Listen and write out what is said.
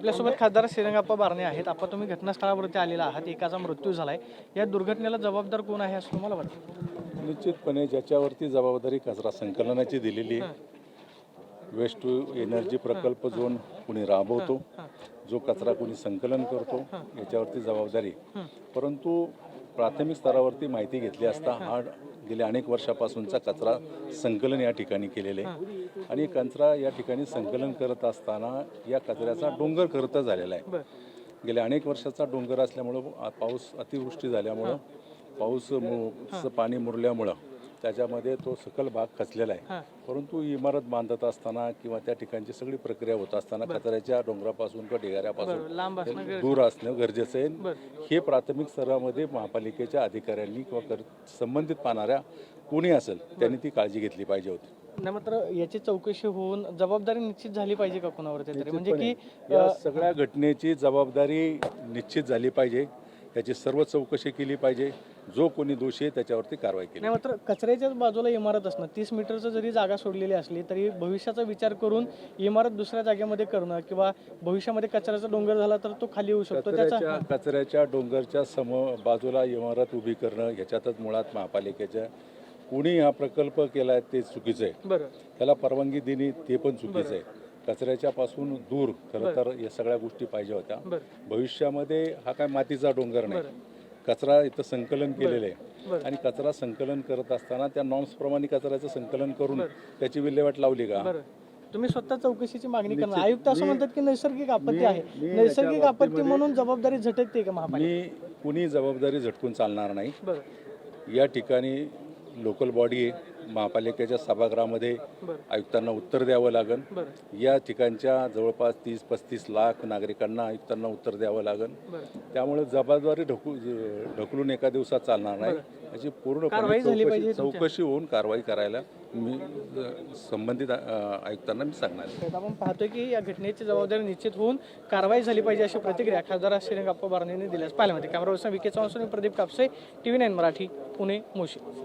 आपल्यासोबत खासदार श्रीरंगाप्पा बारणे आहेत. आपण तुम्ही घटनास्थळावरती आलेला आहात. एकाचा मृत्यू झालाय. या दुर्घटनेला जबाबदार कोण आहे असं तुम्हाला वाटतं? निश्चितपणे ज्याच्यावरती जबाबदारी कचरा संकलनाची दिलेली आहे, वेस्ट टू एनर्जी प्रकल्प झोन कुणी राबवतो, जो कचरा कुणी संकलन करतो, याच्यावरती जबाबदारी. परंतु प्राथमिक स्तरावरती माहिती घेतली असता हा गेल्या अनेक वर्षापासूनचा कचरा संकलन या ठिकाणी केलेले आहे आणि कचरा या ठिकाणी संकलन करत असताना या कचऱ्याचा डोंगर खर्च झालेला आहे. गेल्या अनेक वर्षाचा डोंगर असल्यामुळं पाऊस अतिवृष्टी झाल्यामुळं पाऊस पाणी मुरल्यामुळं त्याच्यामध्ये तो सकल भाग खचलेला आहे. परंतु इमारत बांधत असताना किंवा त्या ठिकाणची सगळी प्रक्रिया होत असताना कचऱ्याच्या डोंगरापासून किंवा ढिगाऱ्यापासून दूर असणं गरजेचं आहे. हे प्राथमिक स्तरामध्ये महापालिकेच्या अधिकाऱ्यांनी किंवा संबंधित पाहणाऱ्या कोणी असेल त्यांनी ती काळजी घेतली पाहिजे होती. नाही, मात्र याची चौकशी होऊन जबाबदारी निश्चित झाली पाहिजे का कोणावरती तरी? म्हणजे की या सगळ्या घटनेची जबाबदारी निश्चित झाली पाहिजे, त्याची सर्व चौकशी केली पाहिजे, जो कोणी दोषी आहे त्याच्यावरती कारवाई केली. नाही, मात्र कचऱ्याच्याच बाजूला इमारत असणं, 30 मीटरचं जरी जागा सोडलेली असली तरी भविष्याचा विचार करून इमारत दुसऱ्या जागेमध्ये करणं किंवा भविष्यामध्ये कचऱ्याचा डोंगर झाला तर तो खाली येऊ शकतो. कचऱ्याच्या डोंगरच्या बाजूला इमारत उभी करणं ह्याच्यातच मुळात महापालिकेच्या कोणी हा प्रकल्प केला आहे ते चुकीचं आहे. बरं, त्याला परवानगी देणे ते पण चुकीचं आहे. कचऱ्याच्या पासून दूर खरं तर या सगळ्या गोष्टी पाहिजे होत्या. भविष्यामध्ये हा काय मातीचा डोंगर नाही, कचरा इथं संकलन केलेलं आहे आणि कचरा संकलन करत असताना त्या नॉर्म्स प्रमाणे कचऱ्याचं संकलन करून त्याची विल्हेवाट लावली का? तुम्ही स्वतः चौकशीची मागणी करणार. आयुक्त असं म्हणतात की नैसर्गिक आपत्ती आहे, नैसर्गिक आपत्ती म्हणून जबाबदारी झटकते का महापालिका? मी कुणी जबाबदारी झटकून चालणार नाही. या ठिकाणी लोकल बॉडी आहे, महापालिकेच्या सभागृहामध्ये आयुक्तांना उत्तर द्यावं लागेल. या ठिकाणच्या जवळपास 30-35 लाख नागरिकांना आयुक्तांना उत्तर द्यावं लागेल. त्यामुळे जबाबदारी ढकलून एका दिवसात चालणार नाही. याची पूर्ण चौकशी होऊन कारवाई करायला मी संबंधित आयुक्तांना मी सांगणार. आपण पाहतोय की या घटनेची जबाबदारी निश्चित होऊन कारवाई झाली पाहिजे अशी प्रतिक्रिया खासदार श्रीरंगाप्पा बारणेंनी दिल्यास पाहिल्यामध्ये. Camera person VK Chavan, Pradeep Kapse, TV9 Marathi, Pune, Mulshi.